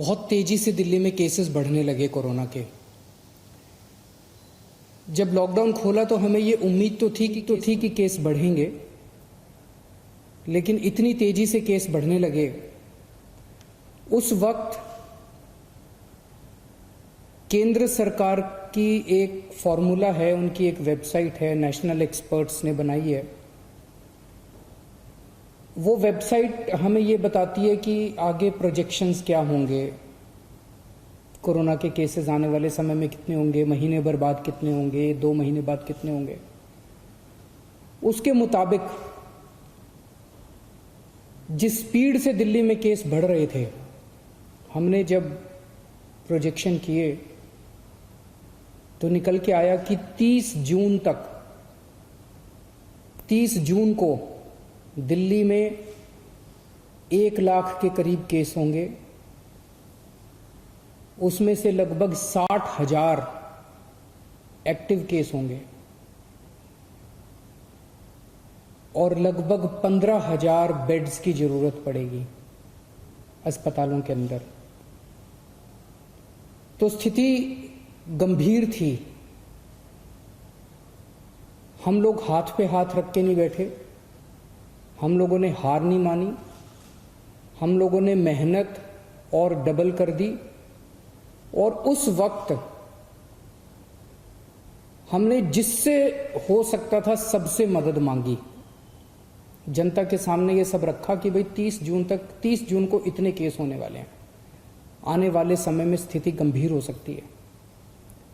बहुत तेजी से दिल्ली में केसेस बढ़ने लगे कोरोना के। जब लॉकडाउन खोला तो हमें ये उम्मीद तो थी कि केस बढ़ेंगे, लेकिन इतनी तेजी से केस बढ़ने लगे। उस वक्त केंद्र सरकार की एक फॉर्मूला है, उनकी एक वेबसाइट है, नेशनल एक्सपर्ट्स ने बनाई है। वो वेबसाइट हमें ये बताती है कि आगे प्रोजेक्शंस क्या होंगे, कोरोना के केसेस आने वाले समय में कितने होंगे, महीने भर बाद कितने होंगे, 2 महीने बाद कितने होंगे। उसके मुताबिक जिस स्पीड से दिल्ली में केस बढ़ रहे थे, हमने जब प्रोजेक्शन किए तो निकल के आया कि 30 जून को दिल्ली में 1 लाख के करीब केस होंगे। उसमें से लगभग 60,000 एक्टिव केस होंगे और लगभग 15,000 बेड्स की जरूरत पड़ेगी अस्पतालों के अंदर। तो स्थिति गंभीर थी। हम लोग हाथ पे हाथ रख के नहीं बैठे, हम लोगों ने हार नहीं मानी, हम लोगों ने मेहनत और डबल कर दी। और उस वक्त हमने जिससे हो सकता था सबसे मदद मांगी, जनता के सामने ये सब रखा कि भाई 30 जून को इतने केस होने वाले हैं, आने वाले समय में स्थिति गंभीर हो सकती है।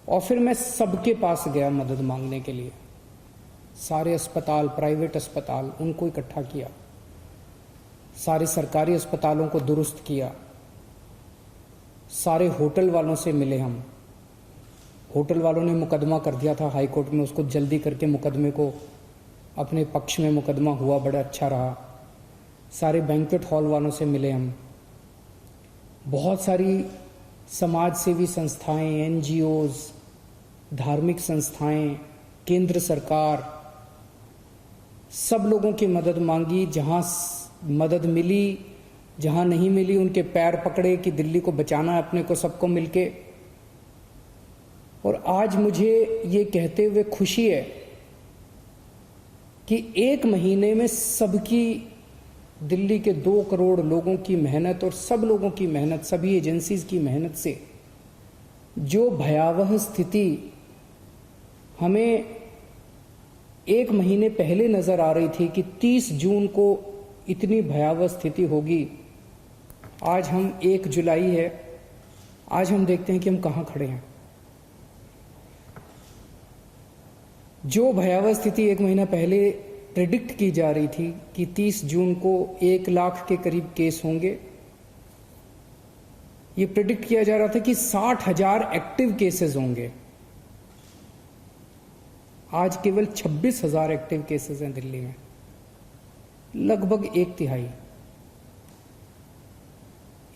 और फिर मैं सबके पास गया मदद मांगने के लिए। सारे अस्पताल, प्राइवेट अस्पताल, उनको इकट्ठा किया, सारे सरकारी अस्पतालों को दुरुस्त किया, सारे होटल वालों से मिले हम। होटल वालों ने मुकदमा कर दिया था हाई कोर्ट में, उसको जल्दी करके मुकदमे को अपने पक्ष में मुकदमा हुआ, बड़ा अच्छा रहा। सारे बैंक्वेट हॉल वालों से मिले हम। बहुत सारी समाज सेवी संस्थाएं, एनजीओज, धार्मिक संस्थाएं, केंद्र सरकार, सब लोगों की मदद मांगी। जहां मदद मिली, जहां नहीं मिली, उनके पैर पकड़े कि दिल्ली को बचाना है अपने को, सबको मिलके। और आज मुझे ये कहते हुए खुशी है कि 1 महीने में सबकी, दिल्ली के 2 करोड़ लोगों की मेहनत और सब लोगों की मेहनत, सभी एजेंसीज की मेहनत से जो भयावह स्थिति हमें 1 महीने पहले नजर आ रही थी कि 30 जून को इतनी भयावह स्थिति होगी, आज हम 1 जुलाई है, आज हम देखते हैं कि हम कहां खड़े हैं। जो भयावह स्थिति 1 महीना पहले प्रेडिक्ट की जा रही थी कि 30 जून को 1 लाख के करीब केस होंगे, ये प्रेडिक्ट किया जा रहा था कि 60,000 एक्टिव केसेस होंगे। आज केवल 26,000 एक्टिव केसेस हैं दिल्ली में, लगभग 1/3।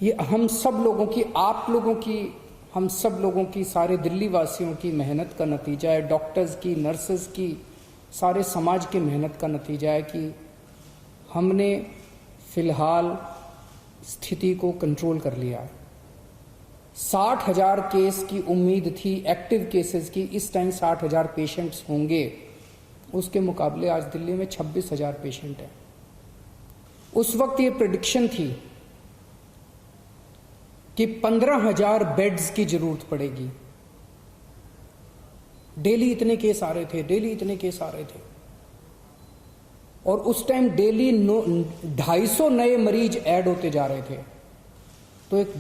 ये हम सब लोगों की, आप लोगों की, हम सब लोगों की, सारे दिल्ली वासियों की मेहनत का नतीजा है। डॉक्टर्स की, नर्सेस की, सारे समाज की मेहनत का नतीजा है कि हमने फिलहाल स्थिति को कंट्रोल कर लिया। 60,000 केस की उम्मीद थी, एक्टिव केसेस की। इस टाइम 60,000 पेशेंट्स होंगे, उसके मुकाबले आज दिल्ली में 26,000 पेशेंट हैं। उस वक्त ये प्रेडिक्शन थी कि 15,000 बेड्स की जरूरत पड़ेगी। डेली इतने केस आ रहे थे, और उस टाइम डेली 250 नए मरीज ऐड होते जा रहे थे। तो एक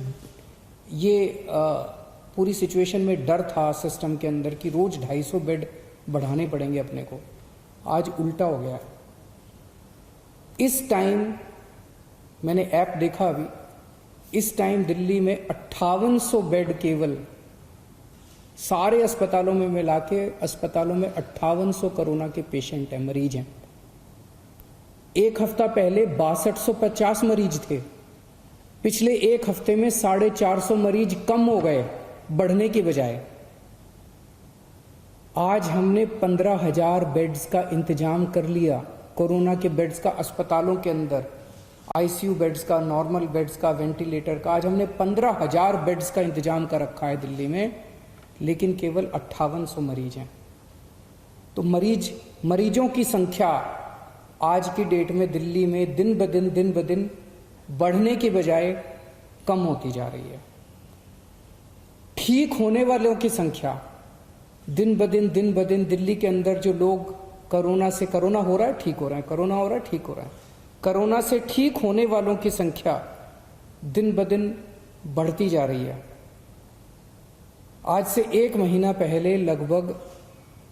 ये पूरी सिचुएशन में डर था सिस्टम के अंदर कि रोज 250 बेड बढ़ाने पड़ेंगे अपने को। आज उल्टा हो गया। इस टाइम मैंने ऐप देखा अभी, इस टाइम दिल्ली में 5800 बेड, केवल सारे अस्पतालों में मिला के अस्पतालों में 5800 कोरोना के पेशेंट हैं, मरीज हैं। 1 हफ्ता पहले 6250 मरीज थे। पिछले 1 हफ्ते में 450 मरीज कम हो गए, बढ़ने की बजाय। आज हमने 15,000 बेड्स का इंतजाम कर लिया, कोरोना के बेड्स का अस्पतालों के अंदर। आईसीयू बेड्स का, नॉर्मल बेड्स का, वेंटिलेटर का। आज हमने 15,000 बेड्स का इंतजाम कर रखा है दिल्ली में, लेकिन केवल 5800 मरीज हैं। तो मरीजों की संख्या आज की डेट में दिल्ली में दिन ब दिन बढ़ने की बजाय कम होती जा रही है। ठीक होने वालों की संख्या दिन ब दिन दिल्ली के अंदर जो लोग कोरोना हो रहा है, ठीक हो रहा है, कोरोना हो रहा है, ठीक हो रहा है, कोरोना से ठीक होने वालों की संख्या दिन ब दिन बढ़ती जा रही है। आज से 1 महीना पहले लगभग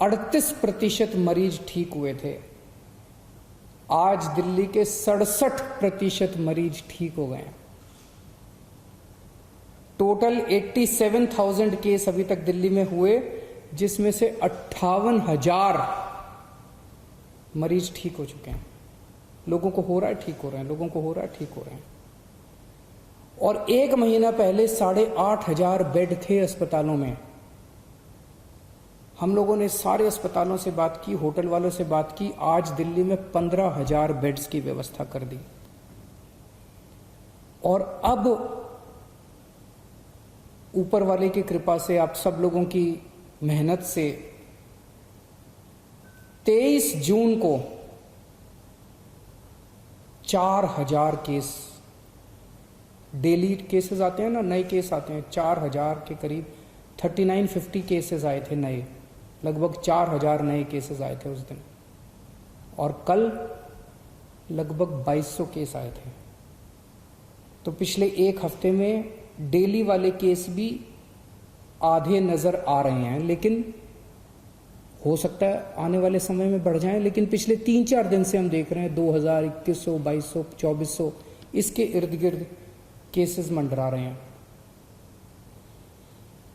38% मरीज ठीक हुए थे। आज दिल्ली के 67% मरीज ठीक हो गए हैं। टोटल 87,000 केस अभी तक दिल्ली में हुए, जिसमें से 58,000 मरीज ठीक हो चुके हैं। लोगों को हो रहा है, ठीक हो रहे हैं, लोगों को हो रहा है, ठीक हो रहे हैं। और 1 महीना पहले 8,500 बेड थे अस्पतालों में। हम लोगों ने सारे अस्पतालों से बात की, होटल वालों से बात की। आज दिल्ली में 15,000 बेड्स की व्यवस्था कर दी। और अब ऊपर वाले की कृपा से, आप सब लोगों की मेहनत से 23 जून को 4,000 केस, डेली केसेस आते हैं ना, नए केस आते हैं, 4,000 के करीब 3950 केसेस आए थे नए। लगभग 4,000 नए केसेस आए थे उस दिन। और कल लगभग 2200 केस आए थे। तो पिछले 1 हफ्ते में डेली वाले केस भी आधे नजर आ रहे हैं, लेकिन हो सकता है आने वाले समय में बढ़ जाएं। लेकिन पिछले 3-4 दिन से हम देख रहे हैं 2000, 2100, 2200, 2400 इसके इर्द गिर्द केसेस मंडरा रहे हैं।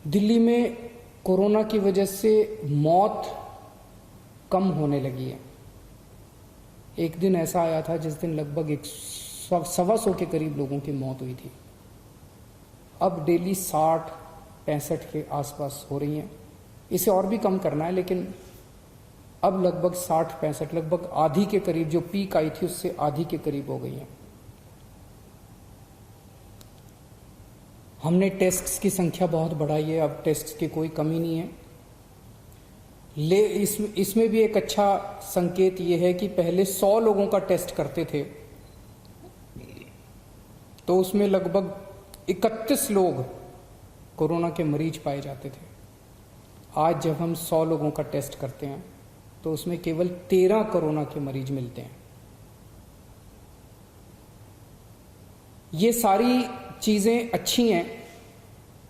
दिल्ली में कोरोना की वजह से मौत कम होने लगी है। एक दिन ऐसा आया था जिस दिन लगभग 125 के करीब लोगों की मौत हुई थी। अब डेली 60-65 के आसपास हो रही हैं। इसे और भी कम करना है, लेकिन अब लगभग 60-65, लगभग आधी के करीब, जो पीक आई थी उससे आधी के करीब हो गई हैं। हमने टेस्ट्स की संख्या बहुत बढ़ाई है। अब टेस्ट्स की कोई कमी नहीं है। इसमें भी एक अच्छा संकेत ये है कि पहले 100 लोगों का टेस्ट करते थे तो उसमें लगभग 31 लोग कोरोना के मरीज पाए जाते थे। आज जब हम 100 लोगों का टेस्ट करते हैं तो उसमें केवल 13 कोरोना के मरीज मिलते हैं। ये सारी चीजें अच्छी हैं।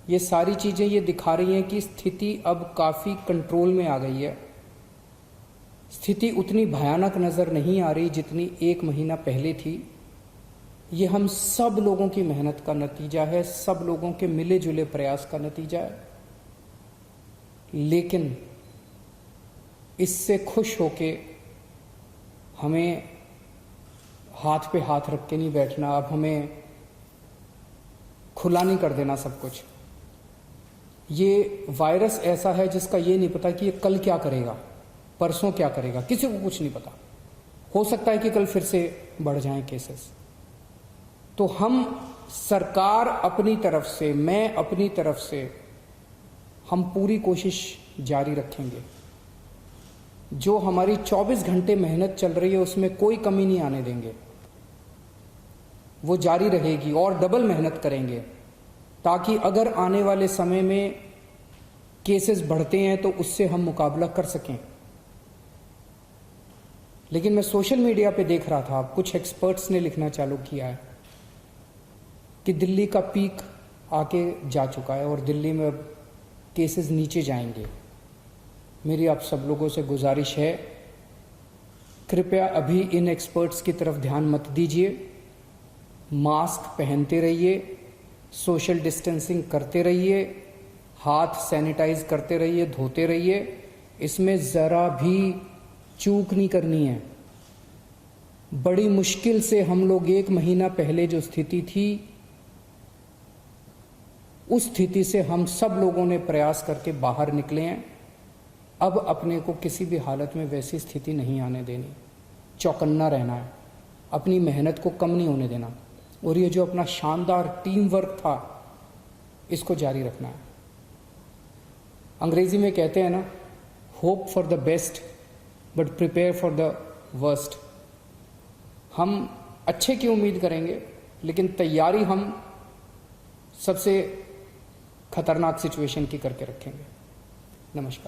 ये सारी चीजें ये दिखा रही हैं कि स्थिति अब काफी कंट्रोल में आ गई है। स्थिति उतनी भयानक नजर नहीं आ रही जितनी 1 महीना पहले थी। ये हम सब लोगों की मेहनत का नतीजा है, सब लोगों के मिले जुले प्रयास का नतीजा है। लेकिन इससे खुश होके हमें हाथ पे हाथ रख के नहीं बैठना। अब हमें खुला नहीं कर देना सब कुछ। ये वायरस ऐसा है जिसका ये नहीं पता कि ये कल क्या करेगा, परसों क्या करेगा, किसी को कुछ नहीं पता। हो सकता है कि कल फिर से बढ़ जाएं केसेस। तो हम सरकार अपनी तरफ से, मैं अपनी तरफ से, हम पूरी कोशिश जारी रखेंगे। जो हमारी 24 घंटे मेहनत चल रही है उसमें कोई कमी नहीं आने देंगे। वो जारी रहेगी और डबल मेहनत करेंगे, ताकि अगर आने वाले समय में केसेस बढ़ते हैं तो उससे हम मुकाबला कर सकें। लेकिन मैं सोशल मीडिया पे देख रहा था, कुछ एक्सपर्ट्स ने लिखना चालू किया है कि दिल्ली का पीक आके जा चुका है और दिल्ली में अब केसेस नीचे जाएंगे। मेरी आप सब लोगों से गुजारिश है, कृपया अभी इन एक्सपर्ट्स की तरफ ध्यान मत दीजिए। मास्क पहनते रहिए, सोशल डिस्टेंसिंग करते रहिए, हाथ सैनिटाइज करते रहिए, धोते रहिए। इसमें ज़रा भी चूक नहीं करनी है। बड़ी मुश्किल से हम लोग 1 महीना पहले जो स्थिति थी, उस स्थिति से हम सब लोगों ने प्रयास करके बाहर निकले हैं। अब अपने को किसी भी हालत में वैसी स्थिति नहीं आने देनी, चौकन्ना रहना है। अपनी मेहनत को कम नहीं होने देना, और ये जो अपना शानदार टीम वर्क था इसको जारी रखना है। अंग्रेजी में कहते हैं ना, hope for the best but prepare for the worst. हम अच्छे की उम्मीद करेंगे लेकिन तैयारी हम सबसे खतरनाक सिचुएशन की करके रखेंगे। नमस्कार।